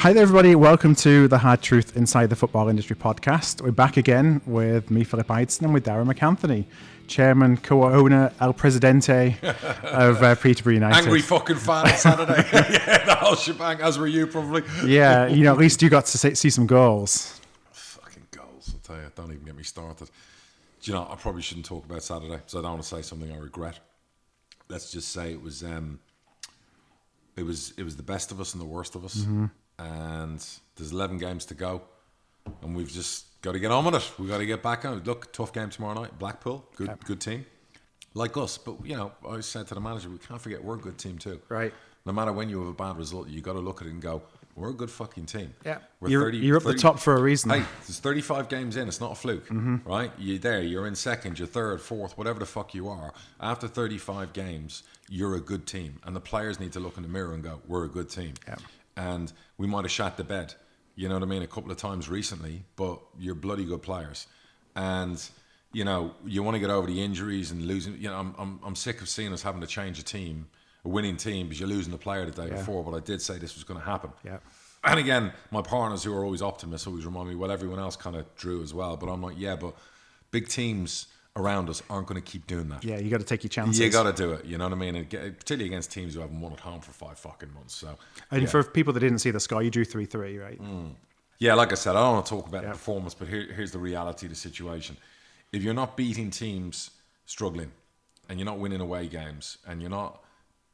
Hi there, everybody. Welcome to the Hard Truth Inside the Football Industry podcast. We're back again with me, Philip Ideson, and with Darragh MacAnthony, chairman, co-owner, El Presidente of Peterborough United. Angry fucking fan on Saturday. Yeah, the whole shebang, as were you probably. Yeah, at least you got to see some goals. Fucking goals, I'll tell you. Don't even get me started. Do you know, I probably shouldn't talk about Saturday, so I don't want to say something I regret. Let's just say it was the best of us and the worst of us. Mm-hmm. And there's 11 games to go, and we've just got to get on with it. We've got to get back on it. Look, tough game tomorrow night. Blackpool, good team, like us. But I always said to the manager, we can't forget we're a good team too. Right. No matter when you have a bad result, you got to look at it and go, we're a good fucking team. Yeah. You're up the top for a reason. Hey, there's 35 games in. It's not a fluke, right? You're in second, you're third, fourth, whatever the fuck you are. After 35 games, you're a good team, and the players need to look in the mirror and go, we're a good team. Yeah. And we might have shat the bed, you know what I mean, a couple of times recently, but you're bloody good players. And, you want to get over the injuries and losing. I'm sick of seeing us having to change a winning team, because you're losing the player the day before. But I did say this was going to happen. Yeah. And again, my partners who are always optimists always remind me, well, everyone else kind of drew as well. But I'm like, yeah, but big teams around us aren't going to keep doing that. Yeah, you got to take your chances. You got to do it, you know what I mean? And particularly against teams who haven't won at home for 5 fucking months. So, and for people that didn't see the score, you drew 3-3, right? Yeah, like I said, I don't want to talk about the performance, but here's the reality of the situation. If you're not beating teams struggling, and you're not winning away games, and you're not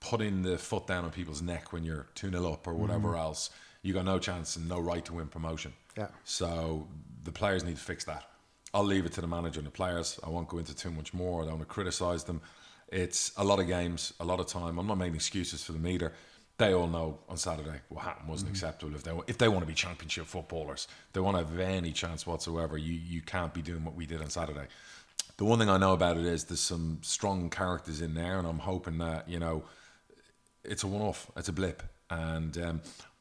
putting the foot down on people's neck when you're 2-0 up or whatever else, you got no chance and no right to win promotion. Yeah. So the players need to fix that. I'll leave it to the manager and the players. I won't go into too much more. I don't want to criticise them. It's a lot of games, a lot of time. I'm not making excuses for them either. They all know on Saturday what happened wasn't acceptable. If they want to be championship footballers, they want to have any chance whatsoever, you can't be doing what we did on Saturday. The one thing I know about it is there's some strong characters in there, and I'm hoping that, it's a one-off, it's a blip. And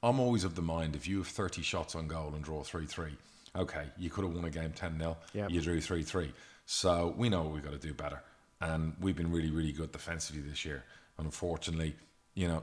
I'm always of the mind, if you have 30 shots on goal and draw 3-3, okay, you could have won a game 10-0, you drew 3-3. So we know we've got to do better. And we've been really, really good defensively this year. And unfortunately,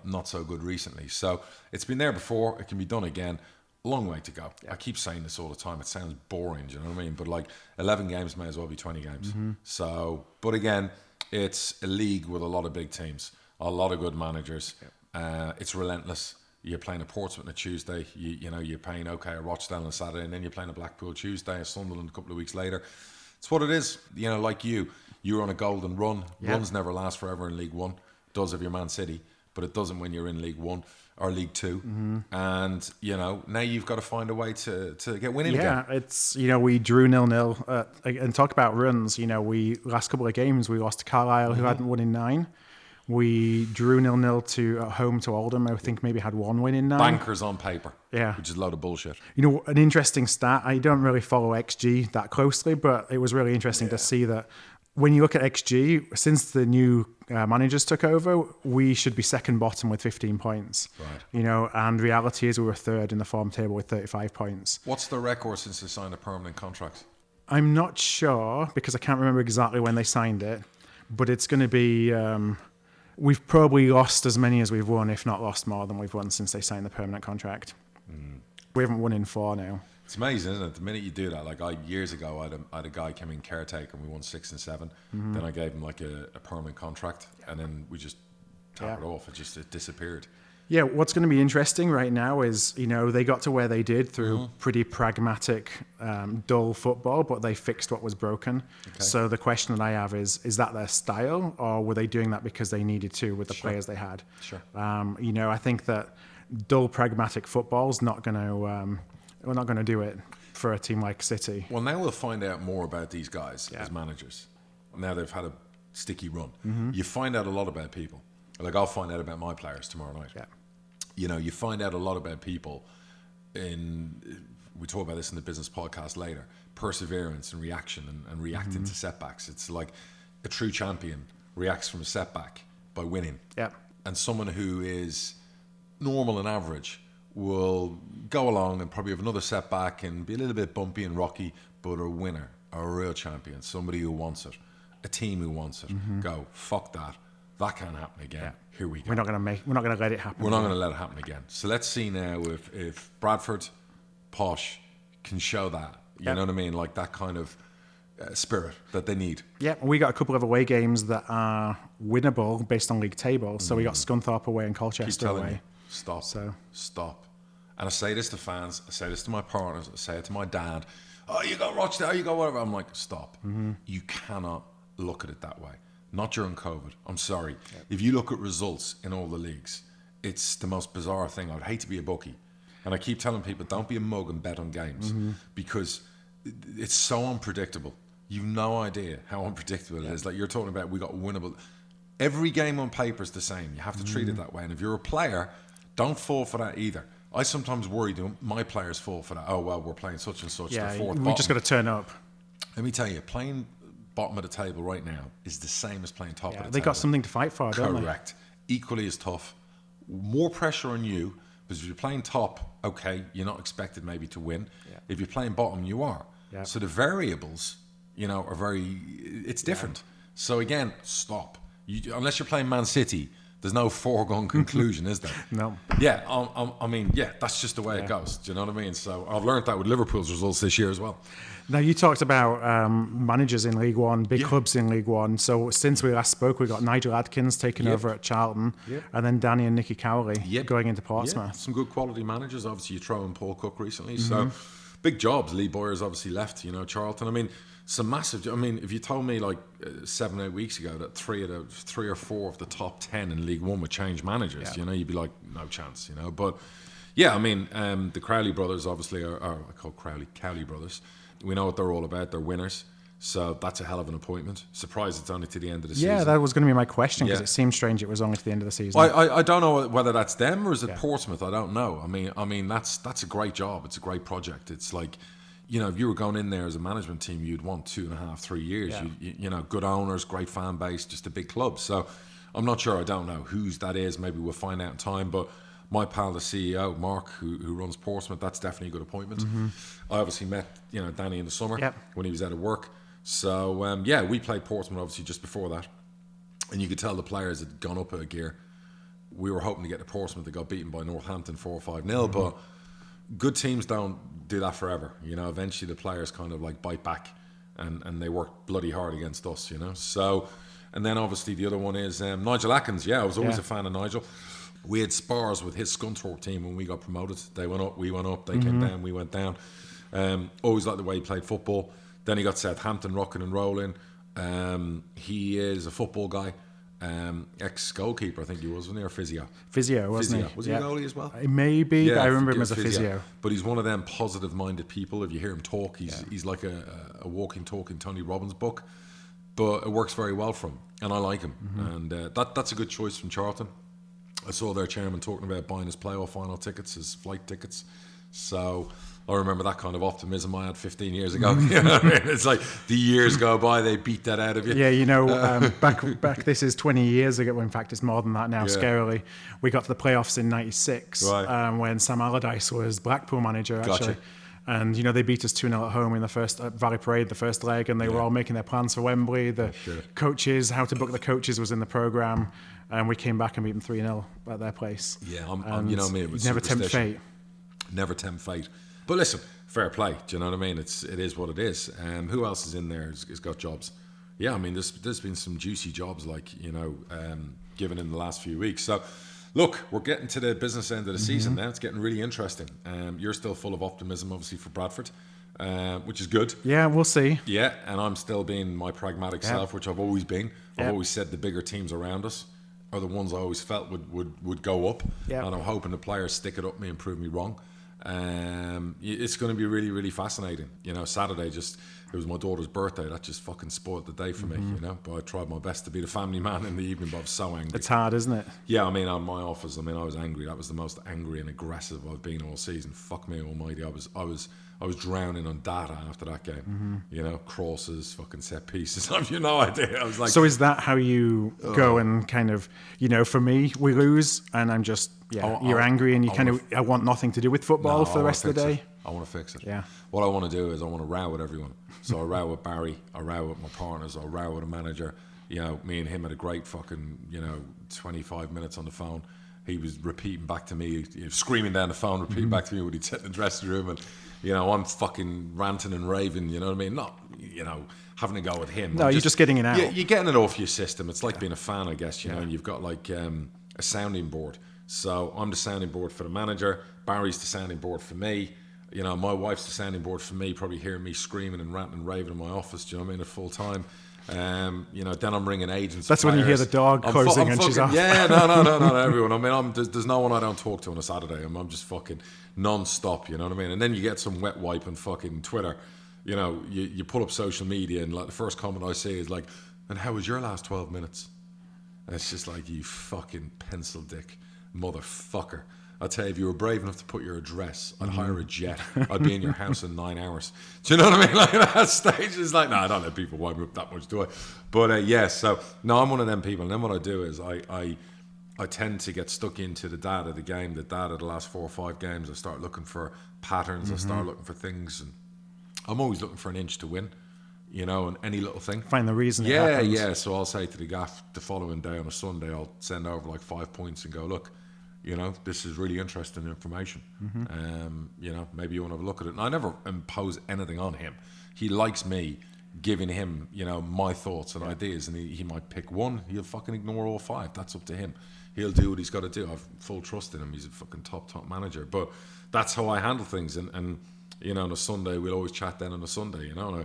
not so good recently. So it's been there before, it can be done again. A long way to go. Yeah. I keep saying this all the time. It sounds boring, do you know what I mean? But 11 games may as well be 20 games. So, but again, it's a league with a lot of big teams, a lot of good managers. It's relentless. You're playing a Portsmouth on a Tuesday. You're playing a Rochdale on a Saturday, and then you're playing a Blackpool Tuesday, a Sunderland a couple of weeks later. It's what it is. Like you're on a golden run. Runs never last forever in League One. It does if you're Man City, but it doesn't when you're in League One or League Two. And now you've got to find a way to get winning again. Yeah, it's we drew 0-0 and talk about runs. We last couple of games we lost to Carlisle, who hadn't won in 9. We drew 0-0 at home to Oldham. I think maybe had 1 win in 9. Bankers on paper. Yeah. Which is a load of bullshit. An interesting stat. I don't really follow XG that closely, but it was really interesting to see that when you look at XG, since the new managers took over, we should be second bottom with 15 points. Right. And reality is we were third in the form table with 35 points. What's the record since they signed a permanent contract? I'm not sure, because I can't remember exactly when they signed it, but it's going to be... we've probably lost as many as we've won, if not lost more than we've won since they signed the permanent contract. We haven't won in 4 now. It's amazing, isn't it? The minute you do that, years ago, I had a guy come in caretaker and we won 6 and 7. Then I gave him a permanent contract, and then we just tap it off. It disappeared. Yeah, what's going to be interesting right now is, they got to where they did through pretty pragmatic, dull football, but they fixed what was broken. Okay. So the question that I have is that their style, or were they doing that because they needed to with the players they had? Sure. I think that dull, pragmatic football's not going to... we're not going to do it for a team like City. Well, now we'll find out more about these guys as managers. Now they've had a sticky run. You find out a lot about people. I'll find out about my players tomorrow night. Yeah. You find out a lot about people we talk about this in the business podcast later, perseverance and reaction and reacting to setbacks. It's like a true champion reacts from a setback by winning. Yeah. And someone who is normal and average will go along and probably have another setback and be a little bit bumpy and rocky, but a winner, a real champion, somebody who wants it, a team who wants it. Go, fuck that. That can't happen again. Yeah. Here we go. We're not going to let it happen. We're not going to let it happen again. So let's see now if Bradford, Posh can show that. You know what I mean? Like that kind of spirit that they need. Yeah, we got a couple of away games that are winnable based on league table. So we got Scunthorpe away and Colchester away. You, stop. And I say this to fans, I say this to my partners, I say it to my dad. Oh, you got Rochdale, you got whatever. I'm like, stop. You cannot look at it that way. Not during COVID. I'm sorry. Yep. If you look at results in all the leagues, it's the most bizarre thing. I would hate to be a bookie. And I keep telling people, don't be a mug and bet on games because it's so unpredictable. You've no idea how unpredictable it is. Like you're talking about, we got winnable. Every game on paper is the same. You have to treat it that way. And if you're a player, don't fall for that either. I sometimes worry that my players fall for that. Oh, well, we're playing such and such. Yeah, the fourth we bottom. just got to turn up. Let me tell you, playing bottom of the table right now is the same as playing top of the table. They got something to fight for, don't they? Correct. Equally as tough. More pressure on you, because if you're playing top, okay, you're not expected maybe to win. Yeah. If you're playing bottom, you are. Yeah. So the variables, are it's different. Yeah. So again, stop. Unless you're playing Man City, there's no foregone conclusion, is there? No. Yeah, I mean, that's just the way it goes. Do you know what I mean? So I've learned that with Liverpool's results this year as well. Now, you talked about managers in League One, big clubs in League One. So since we last spoke, we got Nigel Adkins taking over at Charlton, and then Danny and Nicky Cowley going into Portsmouth. Yeah. Some good quality managers. Obviously, you throw in Paul Cook recently. So big jobs. Lee Boyer's obviously left, Charlton. I mean, some massive. I mean, if you told me like 7-8 weeks ago that three or four of the top 10 in League One would change managers, you'd be like, no chance, But yeah, I mean, the Crowley brothers obviously are I call Cowley brothers. We know what they're all about. They're winners. So that's a hell of an appointment. Surprised it's only to the end of the season. Yeah, that was going to be my question because it seemed strange it was only to the end of the season. I don't know whether that's them or is it Portsmouth. I don't know. I mean that's a great job. It's a great project. It's like, if you were going in there as a management team, you'd want 2.5, 3 years. Yeah. Good owners, great fan base, just a big club. So I'm not sure. I don't know whose that is. Maybe we'll find out in time. But my pal, the CEO, Mark, who runs Portsmouth, that's definitely a good appointment. I obviously met, Danny in the summer when he was out of work. So, we played Portsmouth obviously just before that. And you could tell the players had gone up a gear. We were hoping to get to Portsmouth. They got beaten by Northampton 4 or 5-0. But good teams don't do that forever. Eventually the players kind of like bite back and they work bloody hard against us, So, and then obviously the other one is Nigel Atkins. Yeah, I was always a fan of Nigel. We had spars with his Scunthorpe team when we got promoted. They went up, we went up. They came down, we went down. Always liked the way he played football. Then he got Southampton rocking and rolling. He is a football guy. Ex-goalkeeper, I think he was, wasn't he? Or physio? Physio, wasn't he? Was he a goalie as well? Maybe. Yeah, I remember him as a physio. But he's one of them positive-minded people. If you hear him talk, he's like a walking, talking Tony Robbins book. But it works very well for him. And I like him. And that's a good choice from Charlton. I saw their chairman talking about buying his playoff final tickets, his flight tickets. So I remember that kind of optimism I had 15 years ago. You know what I mean? It's like the years go by, they beat that out of you. Yeah, back this is 20 years ago. In fact, it's more than that now, scarily. We got to the playoffs in 96 when Sam Allardyce was Blackpool manager, actually. Gotcha. And, they beat us 2-0 at home in the first Valley Parade, the first leg, and they were all making their plans for Wembley. The coaches, how to book the coaches was in the programme, and we came back and beat them 3-0 at their place. Yeah, you know me, it was never tempt fate. Never tempt fate. But listen, fair play. Do you know what I mean? It is what it is. Who else is in there has got jobs? Yeah, I mean, there's been some juicy jobs given in the last few weeks. So, look, we're getting to the business end of the season now. It's getting really interesting. You're still full of optimism, obviously, for Bradford, which is good. Yeah, we'll see. Yeah, and I'm still being my pragmatic self, which I've always been. I've always said the bigger teams around us are the ones I always felt would go up. And I'm hoping the players stick it up me and prove me wrong. It's going to be really, really fascinating. Saturday it was my daughter's birthday. That just fucking spoiled the day for me, But I tried my best to be the family man in the evening, but I was so angry. It's hard, isn't it? Yeah, I mean, on my office, I was angry. That was the most angry and aggressive I've been all season. Fuck me almighty. I was drowning on data after that game. Crosses, fucking set pieces. I've no idea. I was like, so is that how you go and kind of, for me, we lose and I'm just, you're angry and I want nothing to do with football for the rest of the day. I want to fix it. Yeah. What I want to do is I want to row with everyone. So I row with Barry, I row with my partners, I row with a manager, You know, me and him had a great fucking, 25 minutes on the phone. He was repeating back to me, screaming down the phone, repeating back to me what he'd said in the dressing room. And, I'm fucking ranting and raving, you know what I mean? Not, having to go at him. No, you're just getting it out. You're getting it off your system. It's like being a fan, I guess, you know, and you've got like a sounding board. So I'm the sounding board for the manager. Barry's the sounding board for me. My wife's the sounding board for me, probably hearing me screaming and ranting and raving in my office, do you know what I mean, at full time. Then I'm ringing agents. That's when you hear the dog closing and she's off. Yeah, no, everyone. I mean, there's no one I don't talk to on a Saturday. I'm just fucking non-stop, you know what I mean? And then you get some wet wipe on fucking Twitter. You pull up social media and like the first comment I see is like, and how was your last 12 minutes? And it's just like, you fucking pencil dick motherfucker. I'll tell you, if you were brave enough to put your address, I'd hire a jet. I'd be in your house in 9 hours. Do you know what I mean? Like that stage is like, no, I don't let people wind me up that much, do I? But so no, I'm one of them people. And then what I do is I tend to get stuck into the data of the game, the data of the last 4 or 5 games. I start looking for patterns. I start looking for things, and I'm always looking for an inch to win. And any little thing. Find the reason. Yeah. So I'll say to the gaff the following day on a Sunday, I'll send over like 5 points and go, look, this is really interesting information. Maybe you want to have a look at it. And I never impose anything on him. He likes me giving him, my thoughts and ideas, and he might pick one. He'll fucking ignore all 5. That's up to him. He'll do what he's got to do. I've full trust in him. He's a fucking top manager. But that's how I handle things. And on a Sunday, we'll always chat then on a Sunday, and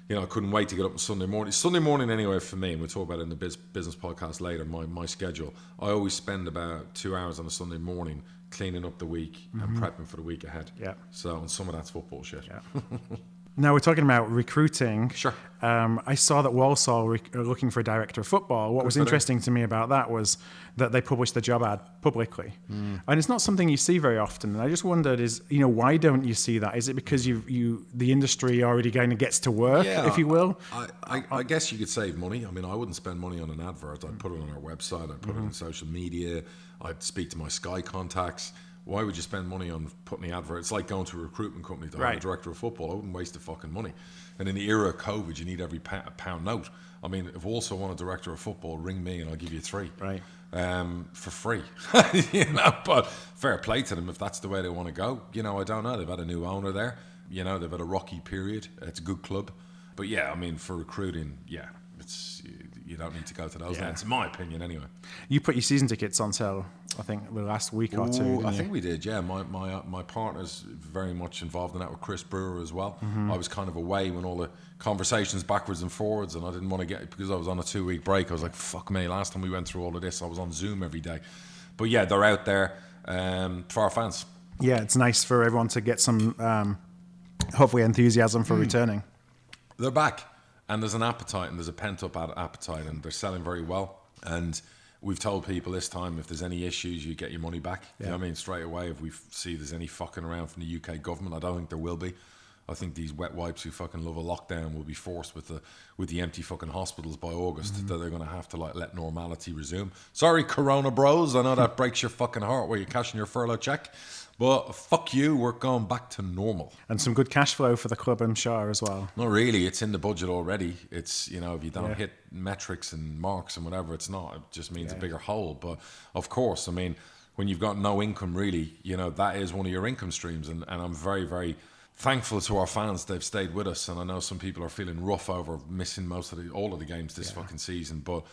I couldn't wait to get up on Sunday morning. Sunday morning anyway for me, and we'll talk about it in the business podcast later, my schedule. I always spend about 2 hours on a Sunday morning cleaning up the week and prepping for the week ahead. Yeah. So, and some of that's football shit. Yeah. Now we're talking about recruiting. Sure. I saw that Walsall are looking for a director of football. What was interesting to me about that was that they published the job ad publicly, and it's not something you see very often. And I just wondered, why don't you see that? Is it because the industry already kind of gets to work, if you will? I guess you could save money. I mean, I wouldn't spend money on an advert. I'd put it on our website. I'd put it on social media. I'd speak to my Sky contacts. Why would you spend money on putting the advert? It's like going to a recruitment company to hire a director of football. I wouldn't waste the fucking money. And in the era of COVID, you need every pound note. I mean, if also want a director of football, ring me and I'll give you 3. Right. For free. But fair play to them if that's the way they want to go. I don't know. They've had a new owner there. They've had a rocky period. It's a good club. But yeah, I mean, for recruiting, you don't need to go to those ends, in my opinion, anyway. You put your season tickets on sale, I think, the last week or two. I think we did, yeah. My partner's very much involved in that with Chris Brewer as well. I was kind of away when all the conversations backwards and forwards, and I didn't want to because I was on a 2-week break. I was like, fuck me, last time we went through all of this, I was on Zoom every day. But yeah, they're out there for our fans. Yeah, it's nice for everyone to get some, hopefully, enthusiasm for returning. They're back. And there's an appetite, and there's a pent-up appetite, and they're selling very well. And we've told people this time, if there's any issues, you get your money back. Yeah. You know what I mean? Straight away, if we see there's any fucking around from the UK government, I don't think there will be. I think these wet wipes who fucking love a lockdown will be forced with the empty fucking hospitals by August, that they're going to have to let normality resume. Sorry, Corona bros, I know that breaks your fucking heart where you're cashing your furlough check. But fuck you, we're going back to normal. And some good cash flow for the club, I'm sure, as well. Not really. It's in the budget already. It's, if you don't hit metrics and marks and whatever, it's not. It just means a bigger hole. But of course, I mean, when you've got no income really, that is one of your income streams. And I'm very, very thankful to our fans. They've stayed with us. And I know some people are feeling rough over missing all of the games this fucking season. But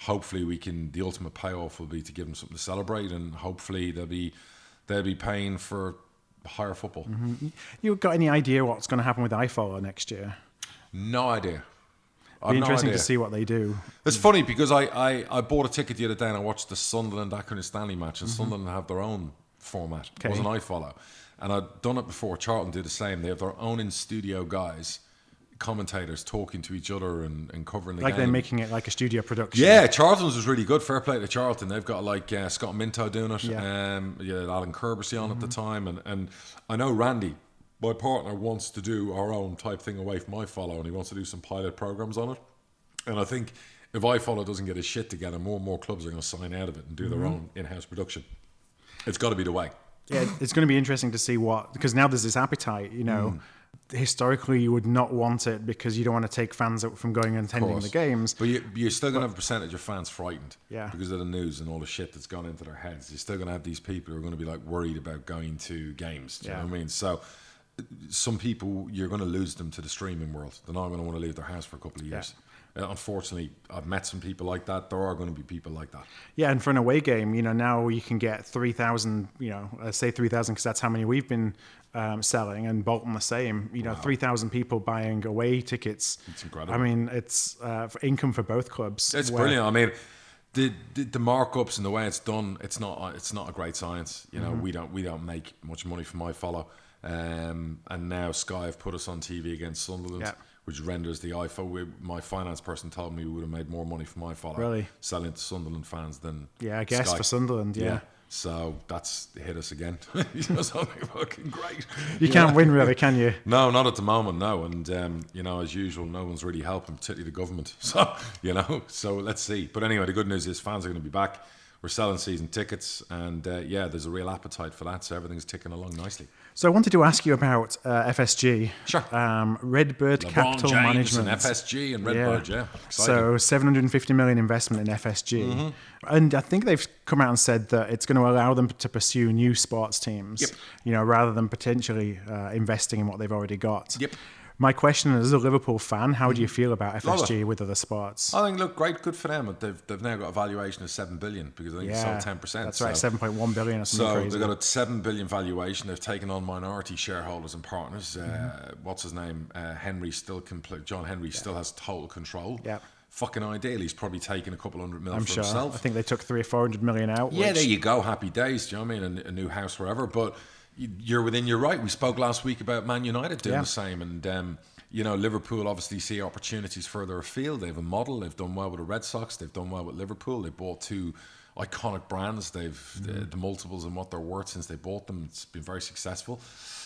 hopefully the ultimate payoff will be to give them something to celebrate. And hopefully they'll be paying for higher football. You got any idea what's going to happen with iFollow next year? No idea. It'd be interesting to see what they do. It's funny because I bought a ticket the other day and I watched the Sunderland Accrington Stanley match, and Sunderland have their own format. It wasn't iFollow. And I'd done it before. Charlton do the same. They have their own in-studio guys, commentators talking to each other and covering the game. Like they're making it like a studio production. Yeah, Charlton's was really good. Fair play to Charlton. They've got like Scott Minto doing it. Alan Kerbisey on at the time. And I know Randy, my partner, wants to do our own type thing away from iFollow, and he wants to do some pilot programs on it. And I think if iFollow doesn't get his shit together, more and more clubs are going to sign out of it and do their own in-house production. It's got to be the way. Yeah, it's going to be interesting to see because now there's this appetite, historically you would not want it because you don't want to take fans out from going and attending the games. But you're still going to have a percentage of fans frightened because of the news and all the shit that's gone into their heads. You're still going to have these people who are going to be like worried about going to games. Do you know what I mean? So some people, you're going to lose them to the streaming world. They're not going to want to leave their house for a couple of years. Unfortunately, I've met some people like that. There are going to be people like that. Yeah, and for an away game, now you can get 3,000, say 3,000 because that's how many we've been selling, and Bolton the same. 3,000 people buying away tickets. It's incredible. I mean, it's for income for both clubs. It's brilliant. I mean, the markups and the way it's done, it's not a great science. We don't make much money from my follow, and now Sky have put us on TV against Sunderland. Which renders the IFO. My finance person told me we would have made more money from my follow selling to Sunderland fans than I guess Sky. For Sunderland, yeah. So that's hit us again. Something fucking great. You can't win really, can you? No, not at the moment, no. And as usual, no one's really helping, particularly the government. So so let's see. But anyway, the good news is fans are going to be back. We're selling season tickets, and there's a real appetite for that. So everything's ticking along nicely. So I wanted to ask you about FSG. Sure. Redbird LeBron Capital James Management. And FSG and Redbird, Exciting. So 750 million investment in FSG. And I think they've come out and said that it's going to allow them to pursue new sports teams, rather than potentially investing in what they've already got. Yep. My question is, as a Liverpool fan, how do you feel about FSG with other sports? I think, look, great, good for them. They've now got a valuation of $7 billion because I think it's sold 10%. That's right, 7.1 billion or something crazy. So they've got a $7 billion valuation. They've taken on minority shareholders and partners. What's his name? Henry still John Henry still has total control. Yeah. Fucking ideal. He's probably taken a couple $100 million for himself. I think they took 300 or 400 million out. Yeah, there you go. Happy days. Do you know what I mean? A new house, wherever. But you're within your right. We spoke last week about Man United doing the same, and Liverpool obviously see opportunities further afield. They have a model. They've done well with the Red Sox. They've done well with Liverpool. They bought two iconic brands. They've the multiples and what they're worth since they bought them. It's been very successful.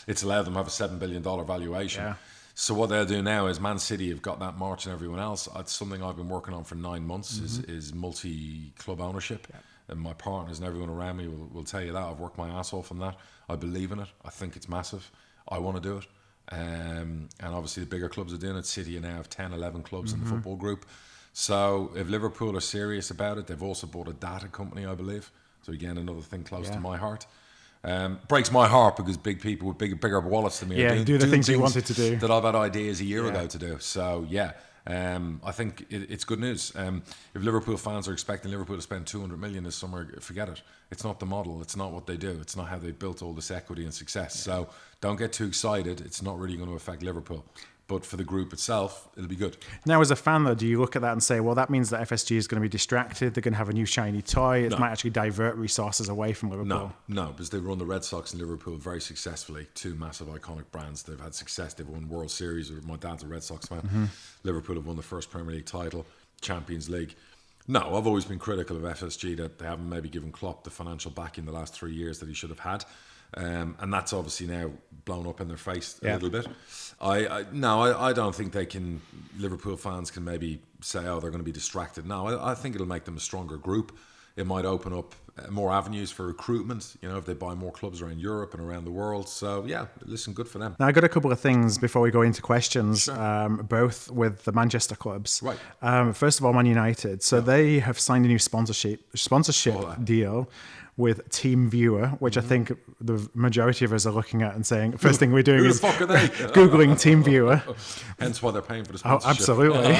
It's allowed them to have a $7 billion valuation. Yeah. So what they'll do now is Man City have got that march and everyone else. It's something I've been working on for 9 months is multi-club ownership. Yeah. And my partners and everyone around me will tell you that. I've worked my ass off on that. I believe in it. I think it's massive. I want to do it. And obviously the bigger clubs are doing it. City now have 10, 11 clubs in the football group. So if Liverpool are serious about it, they've also bought a data company, I believe. So again, another thing close to my heart. Breaks my heart because big people with bigger wallets than me are do the things you wanted to do that I've had ideas a year ago to do. So I think it's good news. If Liverpool fans are expecting Liverpool to spend 200 million this summer, forget it. It's not the model. It's not what they do. It's not how they built all this equity and success. Yeah. So don't get too excited. It's not really going to affect Liverpool. But for the group itself, it'll be good. Now, as a fan, though, do you look at that and say, well, that means that FSG is going to be distracted. They're going to have a new shiny toy. It might actually divert resources away from Liverpool. No, because they run the Red Sox and Liverpool very successfully. Two massive, iconic brands. They've had success. They've won World Series. My dad's a Red Sox fan. Liverpool have won the first Premier League title, Champions League. No, I've always been critical of FSG that they haven't maybe given Klopp the financial backing the last 3 years that he should have had. And that's obviously now blown up in their face a little bit. I don't think Liverpool fans can maybe say, oh, they're going to be distracted. No, I think it'll make them a stronger group. It might open up more avenues for recruitment, if they buy more clubs around Europe and around the world. So, listen, good for them. Now, I got a couple of things before we go into questions, both with the Manchester clubs. Right. First of all, Man United. So they have signed a new sponsorship deal with Team Viewer, which I think the majority of us are looking at and saying, first thing we're doing is Googling Team Viewer. Hence why they're paying for the sponsorship. Oh, absolutely.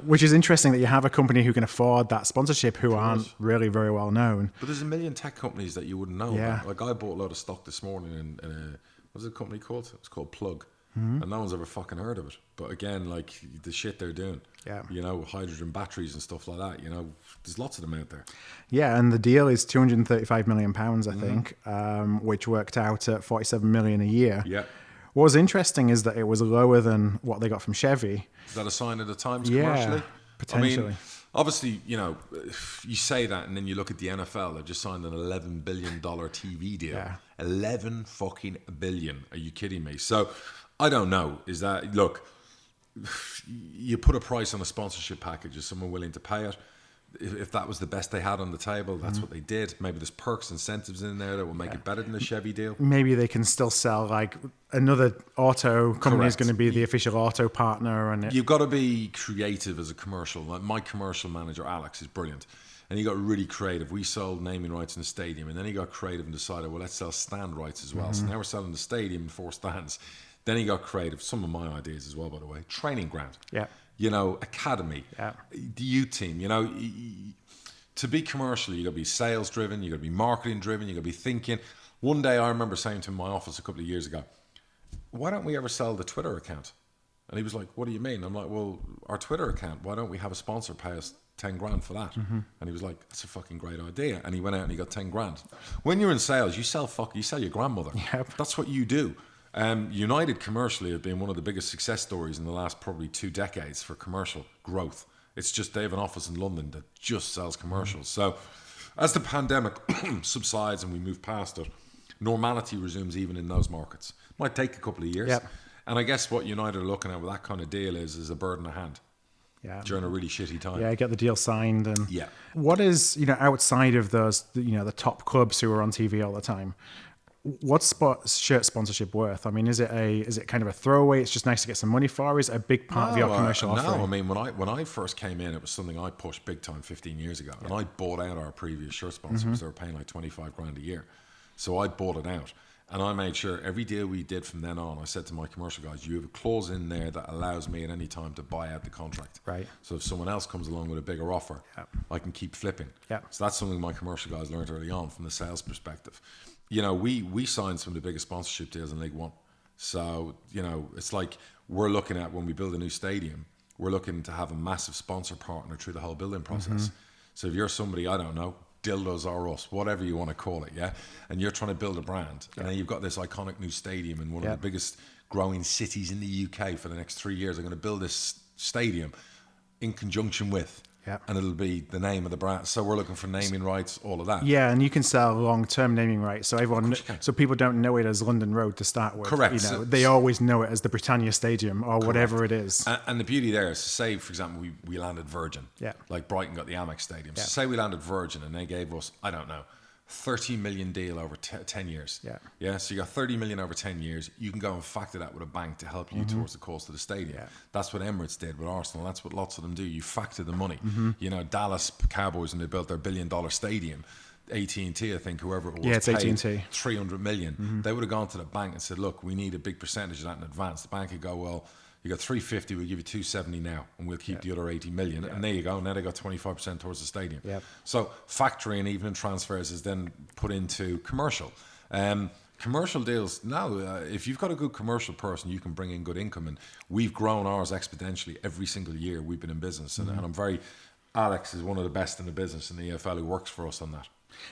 Which is interesting that you have a company who can afford that sponsorship who aren't really very well known. But there's a million tech companies that you wouldn't know about. Like I bought a lot of stock this morning in a, what's the company called? It's called Plug. And no one's ever fucking heard of it. But again, like the shit they're doing, hydrogen batteries and stuff like that, there's lots of them out there. Yeah, and the deal is £235 million, I think, which worked out at 47 million a year. Yeah. What was interesting is that it was lower than what they got from Chevy. Is that a sign of the times commercially? Potentially. I mean, obviously, you say that and then you look at the NFL, they've just signed an $11 billion TV deal. Yeah. 11 fucking billion. Are you kidding me? So I don't know. Is that, look, you put a price on a sponsorship package, is someone willing to pay it? if that was the best they had on the table, that's what they did. Maybe there's perks, incentives in there that will make it better than the Chevy deal. Maybe they can still sell like another auto company is going to be the official auto partner. And you've got to be creative as a commercial. Like my commercial manager, Alex, is brilliant. And he got really creative. We sold naming rights in the stadium, and then he got creative and decided, well, let's sell stand rights as well. So now we're selling the stadium and 4 stands. Then he got creative. Some of my ideas as well, by the way. Training ground. Yeah. You know, academy. Yeah. The youth team. You know, to be commercial, you got to be sales driven. You got to be marketing driven. You got to be thinking. One day, I remember saying to my office a couple of years ago, "Why don't we ever sell the Twitter account?" And he was like, "What do you mean?" I'm like, "Well, our Twitter account. Why don't we have a sponsor pay us 10 grand for that?" And he was like, "That's a fucking great idea." And he went out and he got 10 grand. When you're in sales, you sell your grandmother. Yep. That's what you do. United commercially have been one of the biggest success stories in the last probably 2 decades for commercial growth. It's just they have an office in London that just sells commercials. So as the pandemic subsides and we move past it, normality resumes even in those markets. Might take a couple of years. Yep. And I guess what United are looking at with that kind of deal is a bird in the hand. Yeah. During a really shitty time. Yeah, get the deal signed. And yeah. What is, outside of those, the top clubs who are on TV all the time, what's shirt sponsorship worth? I mean, is it kind of a throwaway? It's just nice to get some money for? Or is it a big part of your commercial offering? No, I mean, when I first came in, it was something I pushed big time 15 years ago. Yeah. And I bought out our previous shirt sponsors because they were paying like 25 grand a year. So I bought it out. And I made sure every deal we did from then on, I said to my commercial guys, you have a clause in there that allows me at any time to buy out the contract. Right. So if someone else comes along with a bigger offer, I can keep flipping. Yeah. So that's something my commercial guys learned early on from the sales perspective. We signed some of the biggest sponsorship deals in League One. So, it's like we're looking at when we build a new stadium, we're looking to have a massive sponsor partner through the whole building process. So if you're somebody, I don't know, Dildos R Us, whatever you want to call it, yeah? And you're trying to build a brand, and then you've got this iconic new stadium in one of the biggest growing cities in the UK for the next 3 years. They're going to build this stadium in conjunction with, and it'll be the name of the brand. So we're looking for naming rights, all of that. Yeah, and you can sell long-term naming rights, so people don't know it as London Road to start with. Correct. They always know it as the Britannia Stadium or whatever it is. And the beauty there is, say, for example, we landed Virgin. Yeah. Like Brighton got the Amex Stadium. Yeah. So say we landed Virgin and they gave us, I don't know, 30 million deal over 10 years. Yeah. So you got 30 million over 10 years. You can go and factor that with a bank to help you towards the cost of the stadium. Yeah. That's what Emirates did with Arsenal. That's what lots of them do. You factor the money. Dallas Cowboys, when they built their $1 billion stadium, AT&T, I think, whoever it was, it's paid AT&T. 300 million. They would have gone to the bank and said, look, we need a big percentage of that in advance. The bank would go, well, you got 350, we'll give you 270 now, and we'll keep the other 80 million. And there you go. Now they got 25% towards the stadium. So factoring even in transfers is then put into commercial. Commercial deals now, if you've got a good commercial person, you can bring in good income. And we've grown ours exponentially every single year we've been in business. And Alex is one of the best in the business in the EFL who works for us on that.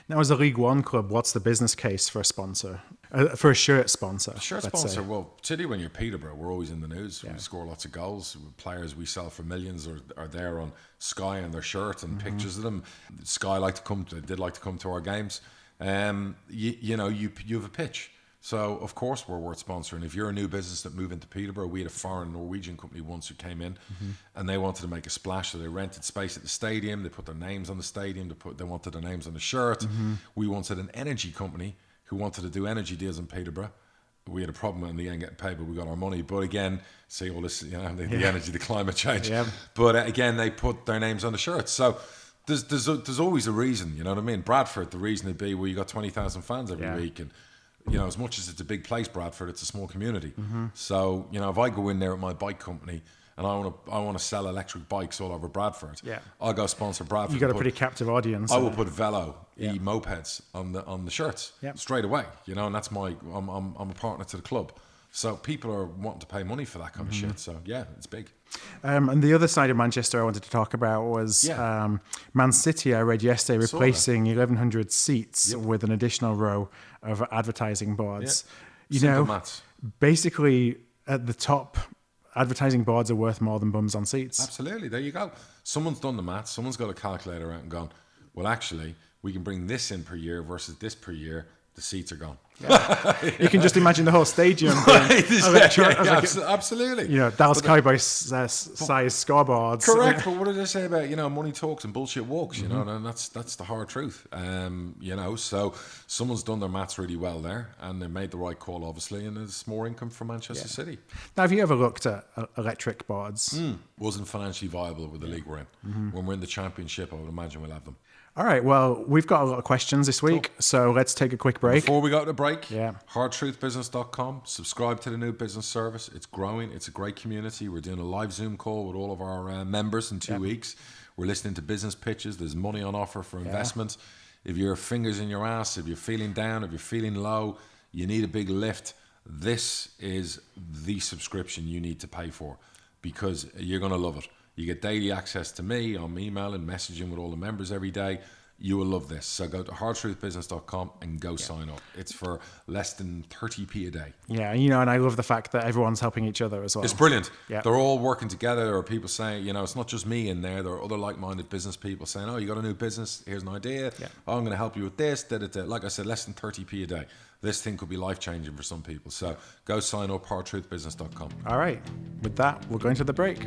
Now, as a League One club, what's the business case for a sponsor, for a shirt sponsor? Well, particularly when you're Peterborough, we're always in the news. We score lots of goals. Players we sell for millions are there on Sky and their shirt and pictures of them. Sky did like to come to our games. You have a pitch. So, of course, we're worth sponsoring. If you're a new business that moved into Peterborough, we had a foreign Norwegian company once who came in and they wanted to make a splash. So they rented space at the stadium. They put their names on the stadium. They wanted their names on the shirt. We wanted an energy company who wanted to do energy deals in Peterborough. We had a problem in the end getting paid, but we got our money. But again, see all this, the energy, the climate change. But again, they put their names on the shirts. So there's always a reason, you know what I mean? Bradford, the reason it'd be, well, you got 20,000 fans every week. And as much as it's a big place, Bradford, it's a small community. So, if I go in there with my bike company and I want to sell electric bikes all over Bradford, I'll go sponsor Bradford. You got a pretty captive audience. I will put Velo e-mopeds on the shirts straight away. And that's I'm a partner to the club. So people are wanting to pay money for that kind of shit. So it's big. And the other side of Manchester I wanted to talk about was Man City. I read yesterday replacing 1,100 seats with an additional row of advertising boards. Simple maths. Basically at the top, advertising boards are worth more than bums on seats. Absolutely. There you go. Someone's done the maths. Someone's got a calculator out and gone, well, actually, we can bring this in per year versus this per year. The seats are gone. You can just imagine the whole stadium being absolutely. Dallas Cowboys size scoreboards. Correct, but what did I say about money talks and bullshit walks? And that's the hard truth. So someone's done their maths really well there, and they made the right call, obviously, and there's more income for Manchester City. Now, have you ever looked at electric boards? Wasn't financially viable with the league we're in. When we're in the Championship, I would imagine we'll have them. All right, well, we've got a lot of questions this week, so let's take a quick break. Before we go to the break, hardtruthbusiness.com, subscribe to the new business service. It's growing. It's a great community. We're doing a live Zoom call with all of our members in 2 weeks. We're listening to business pitches. There's money on offer for investment. If your fingers in your ass, if you're feeling down, if you're feeling low, you need a big lift, this is the subscription you need to pay for, because you're going to love it. You get daily access to me. I'm emailing, messaging with all the members every day. You will love this. So go to hardtruthbusiness.com and go sign up. It's for less than 30p a day. Yeah, and I love the fact that everyone's helping each other as well. It's brilliant. Yeah. They're all working together. There are people saying, it's not just me in there. There are other like-minded business people saying, oh, you got a new business? Here's an idea. Yeah. Oh, I'm going to help you with this. Da-da-da. Like I said, less than 30p a day. This thing could be life-changing for some people. So go sign up, hardtruthbusiness.com. All right. With that, we're going to the break.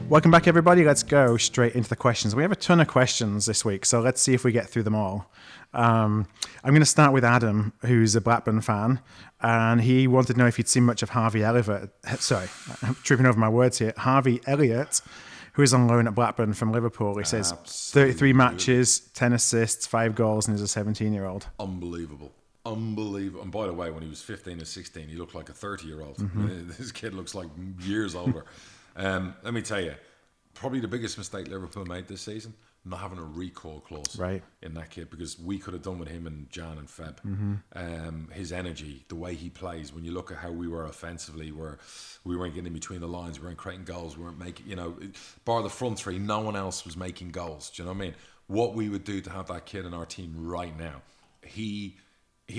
Welcome back, everybody. Let's go straight into the questions. We have a ton of questions this week, so let's see if we get through them all. I'm going to start with Adam, who's a Blackburn fan, and he wanted to know if you'd seen much of Harvey Elliott. Sorry, I'm tripping over my words here. Harvey Elliott, who is on loan at Blackburn from Liverpool. He says 33 matches, 10 assists, 5 goals, and he's a 17-year-old. Unbelievable. And by the way, when he was 15 or 16, he looked like a 30-year-old. This kid looks like years older. Let me tell you, probably the biggest mistake Liverpool made this season, not having a recall clause in that kid, because we could have done with him in Jan and Feb. His energy, the way he plays, when you look at how we were offensively, we weren't getting in between the lines, we weren't creating goals, we weren't making, bar the front three, no one else was making goals. Do you know what I mean? What we would do to have that kid in our team right now, he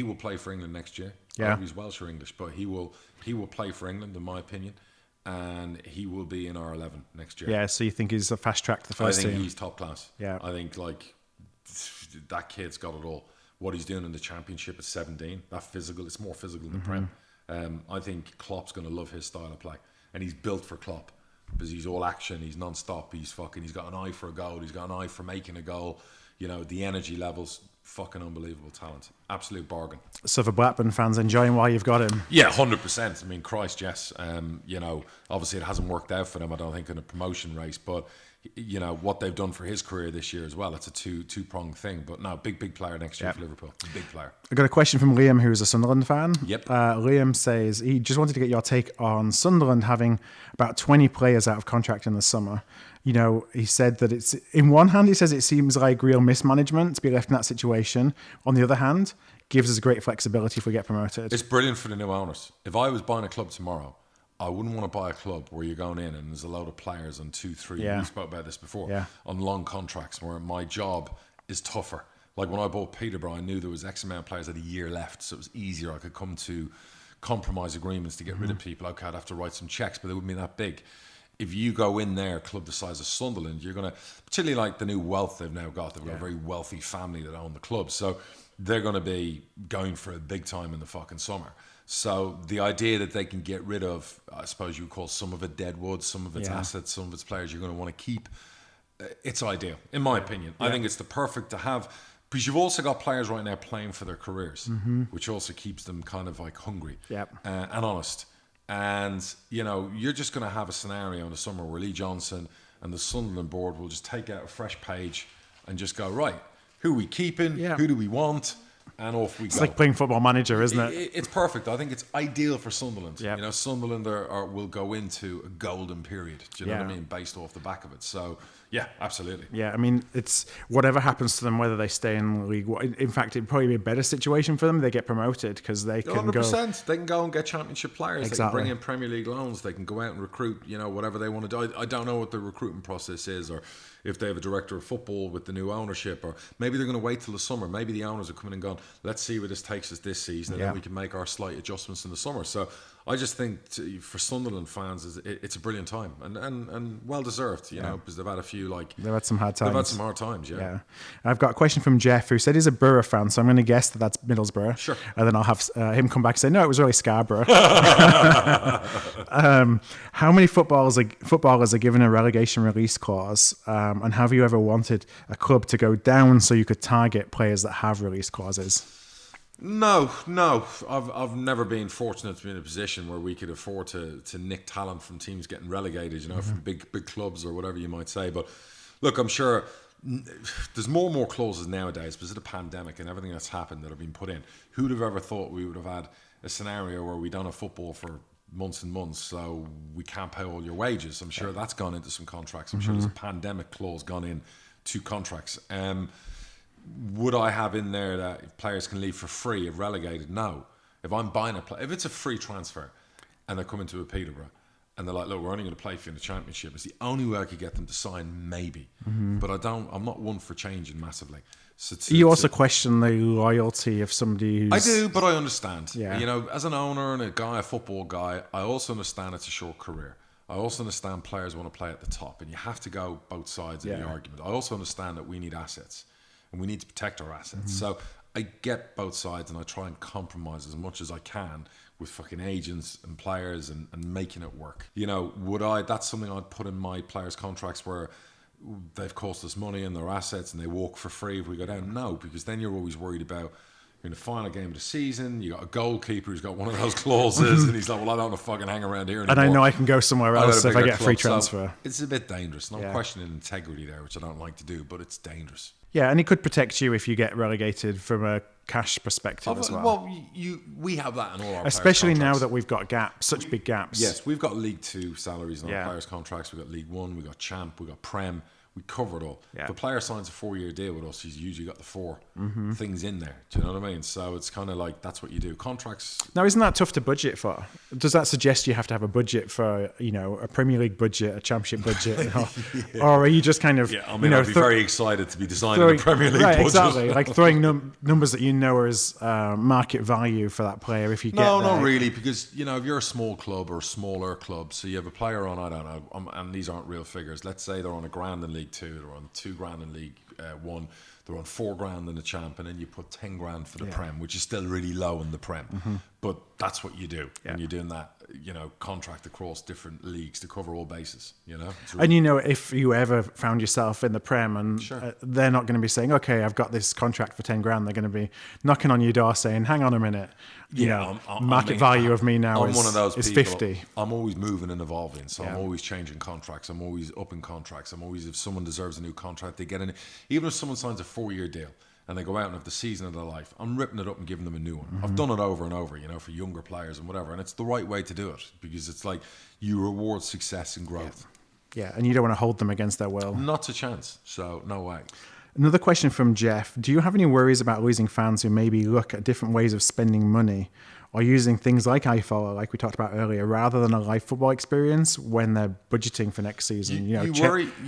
will play for England next year. I don't know if he's Welsh or English, but he will play for England, in my opinion. And he will be in our 11 next year. Yeah, so you think he's a fast track to the first team? I think he's top class. Yeah. I think that kid's got it all. What he's doing in the Championship at 17, that physical, it's more physical than the Prem. I think Klopp's going to love his style of play. And he's built for Klopp, because he's all action, he's non-stop, he's got an eye for a goal, he's got an eye for making a goal. The energy levels, fucking unbelievable talent. Absolute bargain. So for Blackburn fans, enjoying while you've got him? Yeah, 100%. I mean, Christ, yes. Obviously it hasn't worked out for them, I don't think, in a promotion race, but what they've done for his career this year as well, it's a two-pronged thing. But no, big player next year for Liverpool. Big player. I got a question from Liam, who's a Sunderland fan. Yep. Liam says he just wanted to get your take on Sunderland having about 20 players out of contract in the summer. He said that it's, in one hand, he says it seems like real mismanagement to be left in that situation. On the other hand, gives us great flexibility if we get promoted. It's brilliant for the new owners. If I was buying a club tomorrow, I wouldn't want to buy a club where you're going in and there's a load of players on 2, 3, we spoke about this before, on long contracts where my job is tougher. Like when I bought Peterborough, I knew there was X amount of players had a year left, so it was easier. I could come to compromise agreements to get rid of people. Okay, I'd have to write some checks, but they wouldn't be that big. If you go in there, a club the size of Sunderland, you're going to, particularly like the new wealth they've now got, they've got a very wealthy family that own the club. So they're going to be going for a big time in the fucking summer. So the idea that they can get rid of, I suppose you would call some of it deadwood, some of its assets, some of its players you're going to want to keep, it's ideal, in my opinion. I think it's the perfect to have, because you've also got players right now playing for their careers, which also keeps them kind of like hungry and honest. And, you're just going to have a scenario in the summer where Lee Johnson and the Sunderland board will just take out a fresh page and just go, right, who are we keeping? Who do we want? And off we go. It's like playing Football Manager, isn't it? It's perfect. I think it's ideal for Sunderland. Sunderland will go into a golden period. Do you know what I mean? Based off the back of it. So, yeah, absolutely. Yeah, I mean, it's whatever happens to them, whether they stay in League One. In fact, it'd probably be a better situation for them if they get promoted, because they can 100%. They can go and get Championship players. Exactly. They can bring in Premier League loans. They can go out and recruit, whatever they want to do. I don't know what the recruitment process is, or if they have a director of football with the new ownership, or maybe they're going to wait till the summer. Maybe the owners are coming and going, let's see where this takes us this season, and then we can make our slight adjustments in the summer. So I just think for Sunderland fans, it's a brilliant time, and well deserved, because they've had a few you, like, they've had some hard times. They've had some hard times, yeah. I've got a question from Jeff, who said he's a Borough fan, so I'm going to guess that that's Middlesbrough. Sure. And then I'll have him come back and say, no, it was really Scarborough. How many footballers are given a relegation release clause? And have you ever wanted a club to go down so you could target players that have release clauses? No. I've never been fortunate to be in a position where we could afford to nick talent from teams getting relegated, from big clubs or whatever you might say. But look, I'm sure there's more and more clauses nowadays because of the pandemic and everything that's happened that have been put in. Who'd have ever thought we would have had a scenario where we don't have football for months and months, so we can't pay all your wages? I'm sure that's gone into some contracts. I'm sure there's a pandemic clause gone in to contracts. Would I have in there that players can leave for free if relegated? No. If I'm buying a player, if it's a free transfer and they're coming to a Peterborough and they're like, look, we're only going to play for you in the Championship, it's the only way I could get them to sign, maybe. But I'm not one for changing massively. So you also question the loyalty of somebody who's... I do, but I understand. Yeah. As an owner and a football guy, I also understand it's a short career. I also understand players want to play at the top, and you have to go both sides of the argument. I also understand that we need assets, and we need to protect our assets. So I get both sides, and I try and compromise as much as I can with fucking agents and players and making it work. That's something I'd put in my players' contracts where they've cost us money and their assets and they walk for free if we go down. No, because then you're always worried about in the final game of the season, you got a goalkeeper who's got one of those clauses and he's like, well, I don't want to fucking hang around here anymore. And I know I can go somewhere else if I get a free transfer. So it's a bit dangerous. And I'm questioning integrity there, which I don't like to do, but it's dangerous. Yeah, and it could protect you if you get relegated from a cash perspective as well. Well, we have that in all our especially players' now contracts. that we've got gaps, such big gaps. Yes, we've got League 2 salaries in our players' contracts. We've got League 1, we've got Champ, we've got Prem. We cover it all. Yeah. If a player signs a 4-year deal with us, he's usually got the 4 things in there. Do you know what I mean? So it's kind of like, that's what you do. Contracts. Now, isn't that tough to budget for? Does that suggest you have to have a budget for, a Premier League budget, a Championship budget? Or are you just kind of, I'd be very excited to be designing a Premier League budget. Exactly. Like throwing numbers that as market value for that player if you get No, not really, because, if you're a small club or a smaller club, so you have a player on, I don't know, and these aren't real figures. Let's say they're on $1,000 in League 2, they're on $2,000 in League 1, they're on $4,000 in the Champ, and then you put $10,000 for the Prem, which is still really low in the Prem. But that's what you do when you're doing that, contract across different leagues to cover all bases, Really and if you ever found yourself in the Prem and they're not going to be saying, okay, I've got this contract for $10,000, they're going to be knocking on your door saying, hang on a minute, market value of me now is, one of those is people, 50. I'm always moving and evolving, so I'm always changing contracts, I'm always upping contracts, if someone deserves a new contract, they get in it. Even if someone signs a 4-year deal and they go out and have the season of their life, I'm ripping it up and giving them a new one. I've done it over and over, for younger players and whatever, and it's the right way to do it, because it's like you reward success and growth. Yeah, and you don't want to hold them against their will. Not a chance, so no way. Another question from Jeff. Do you have any worries about losing fans who maybe look at different ways of spending money or using things like iFollow, like we talked about earlier, rather than a live football experience when they're budgeting for next season?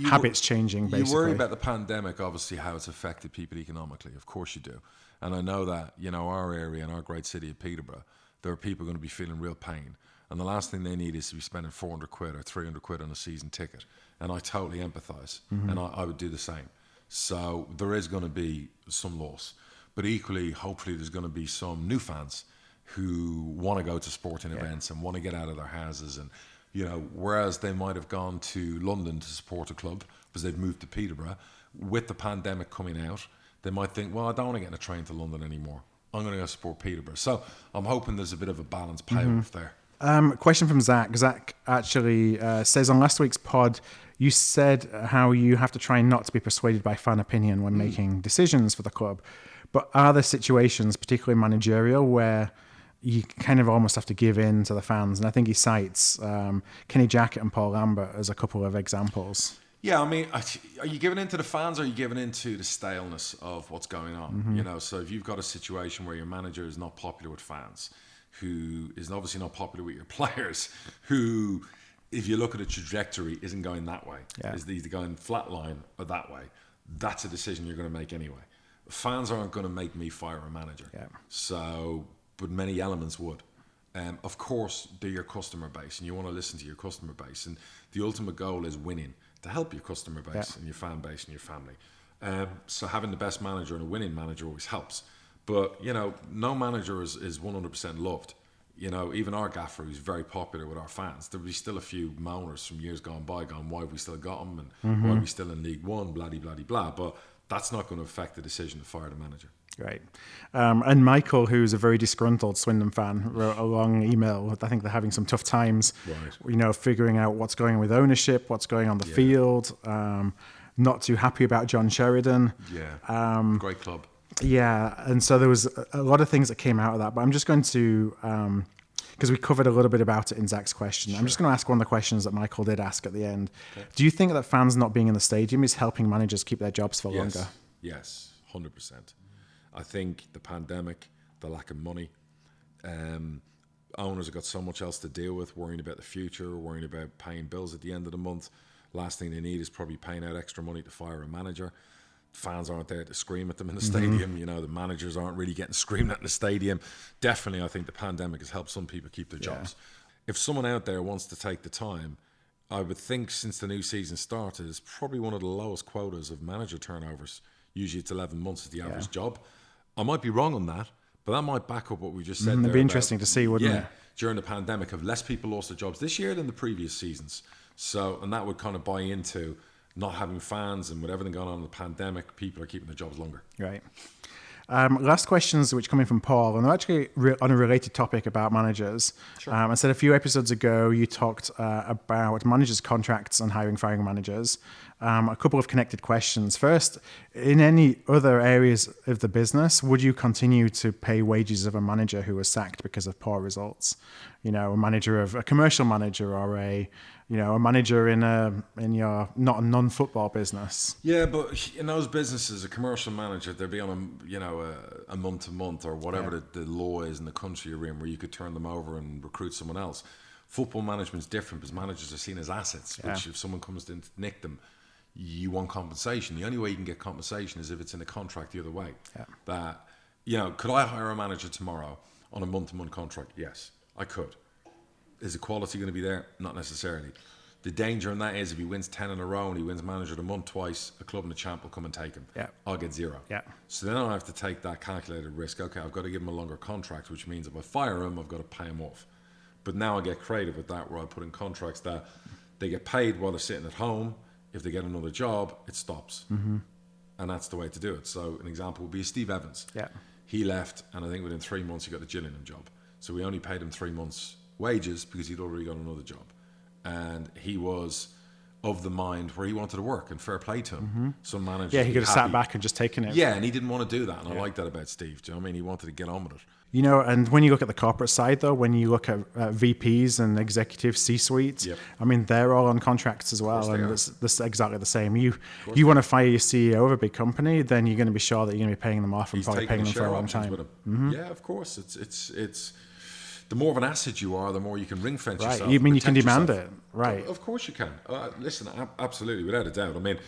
Habits changing, basically. You worry about the pandemic, obviously, how it's affected people economically. Of course you do. And I know that, our area and our great city of Peterborough, there are people going to be feeling real pain. And the last thing they need is to be spending £400 or £300 on a season ticket. And I totally empathise. And I would do the same. So there is going to be some loss. But equally, hopefully, there's going to be some new fans who want to go to sporting events and want to get out of their houses. And, whereas they might have gone to London to support a club because they've moved to Peterborough, with the pandemic coming out, they might think, well, I don't want to get in a train to London anymore. I'm going to go support Peterborough. So I'm hoping there's a bit of a balanced payoff there. Question from Zach. Zach actually says on last week's pod, you said how you have to try not to be persuaded by fan opinion when making decisions for the club. But are there situations, particularly managerial, where you kind of almost have to give in to the fans? And I think he cites Kenny Jackett and Paul Lambert as a couple of examples. Yeah, are you giving in to the fans or are you giving in to the staleness of what's going on? So if you've got a situation where your manager is not popular with fans, who is obviously not popular with your players, who, if you look at a trajectory, isn't going that way, is either going flat line or that way, that's a decision you're going to make anyway. Fans aren't going to make me fire a manager. So, but many elements would. Of course, they're your customer base and you want to listen to your customer base. And the ultimate goal is winning, to help your customer base and your fan base and your family. So having the best manager and a winning manager always helps. But, you know, no manager is 100% loved. You know, even our gaffer, who's very popular with our fans, there'll be still a few moaners from years gone by going, why have we still got him and why are we still in League One, blah. But that's not going to affect the decision to fire the manager. Right. And Michael, who's a very disgruntled Swindon fan, wrote a long email. I think they're having some tough times, you know, figuring out what's going on with ownership, what's going on the field, not too happy about John Sheridan. Yeah, great club. Yeah, and so there was a lot of things that came out of that, but I'm just going to, because we covered a little bit about it in Zach's question, I'm just going to ask one of the questions that Michael did ask at the end. Okay. Do you think that fans not being in the stadium is helping managers keep their jobs for longer? Yes, 100%. I think the pandemic, the lack of money, owners have got so much else to deal with, worrying about the future, worrying about paying bills at the end of the month. Last thing they need is probably paying out extra money to fire a manager. Fans aren't there to scream at them in the stadium. You know, the managers aren't really getting screamed at in the stadium. Definitely, I think the pandemic has helped some people keep their jobs. If someone out there wants to take the time, I would think since the new season started, it's probably one of the lowest quotas of manager turnovers. Usually it's 11 months is the average job. I might be wrong on that, but that might back up what we just said. It'd be interesting to see, wouldn't it? During the pandemic, have less people lost their jobs this year than the previous seasons. So, and that would kind of buy into not having fans, and with everything going on in the pandemic, people are keeping their jobs longer. Right. Last questions, which come in from Paul, and they're actually on a related topic about managers. Sure. I said a few episodes ago, you talked about managers' contracts and firing managers. A couple of connected questions. First, in any other areas of the business, would you continue to pay wages of a manager who was sacked because of poor results? You know, a commercial manager, or a manager in your not a non-football business. Yeah, but in those businesses, a commercial manager, they'd be on a month-to-month or whatever the law is in the country you're in, where you could turn them over and recruit someone else. Football management's different because managers are seen as assets, which if someone comes to nick them, you want compensation. The only way you can get compensation is if it's in the contract the other way. Yeah. That, could I hire a manager tomorrow on a month-to-month contract? Yes, I could. Is the quality going to be there? Not necessarily. The danger in that is if he wins 10 in a row and he wins manager of the month twice, a club and a champ will come and take him. Yeah. I'll get zero. Yeah. So then I have to take that calculated risk. Okay, I've got to give him a longer contract, which means if I fire him, I've got to pay him off. But now I get creative with that, where I put in contracts that they get paid while they're sitting at home. If they get another job, it stops. Mm-hmm. And that's the way to do it. So an example would be Steve Evans. Yeah. He left, and I think within 3 months he got the Gillingham job. So we only paid him 3 months' wages because he'd already got another job. And he was of the mind where he wanted to work, and fair play to him. Mm-hmm. Some managers... Yeah, he could have sat back and just taken it. Yeah, and he didn't want to do that. And I like that about Steve. Do you know what I mean? He wanted to get on with it. You know, and when you look at the corporate side, though, when you look at VPs and executive C-suites, I mean, they're all on contracts as well, and it's exactly the same. You want to fire your CEO of a big company, then you're going to be sure that you're going to be paying them off and probably paying them for a long time. Mm-hmm. Yeah, of course. It's the more of an asset you are, the more you can ring fence yourself. Right, you mean you can demand it, right? Of course you can. Listen, absolutely, without a doubt. I mean,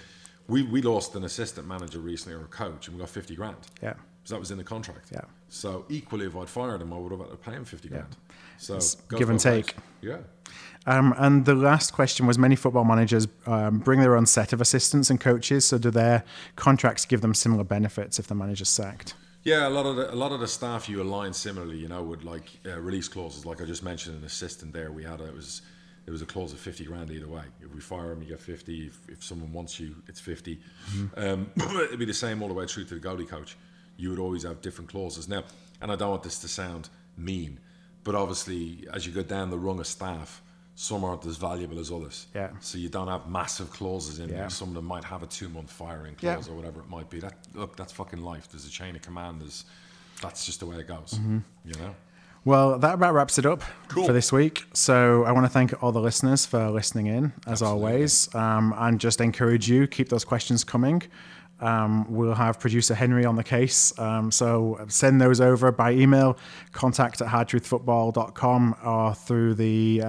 we lost an assistant manager recently, or a coach, and we got 50 grand. Yeah. So that was in the contract. Yeah. So equally, if I'd fired him, I would have had to pay him 50 grand. So give and take. Yeah. And the last question was: many football managers bring their own set of assistants and coaches. So do their contracts give them similar benefits if the manager's sacked? Yeah, a lot of the staff you align similarly. With release clauses, like I just mentioned, an assistant there. We had it was a clause of 50 grand either way. If we fire him, you get 50. If someone wants you, it's 50. Mm-hmm. It'd be the same all the way through to the goalie coach. You would always have different clauses. Now, and I don't want this to sound mean, but obviously, as you go down the rung of staff, some aren't as valuable as others. Yeah. So you don't have massive clauses in there. Some of them might have a 2-month firing clause or whatever it might be. That's fucking life. There's a chain of command. That's just the way it goes. Mm-hmm. Well, that about wraps it up for this week. So I want to thank all the listeners for listening in, as always, and just encourage you, keep those questions coming. We'll have producer Henry on the case. So send those over by email, contact@hardtruthfootball.com, or through the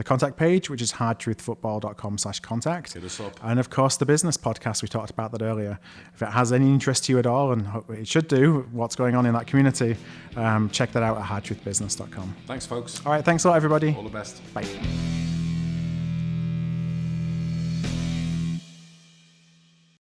contact page, which is hardtruthfootball.com/contact. Hit us up. And of course, the business podcast, we talked about that earlier. If it has any interest to you at all, and it should do, what's going on in that community, check that out at hardtruthbusiness.com. Thanks, folks. All right. Thanks a lot, everybody. All the best. Bye.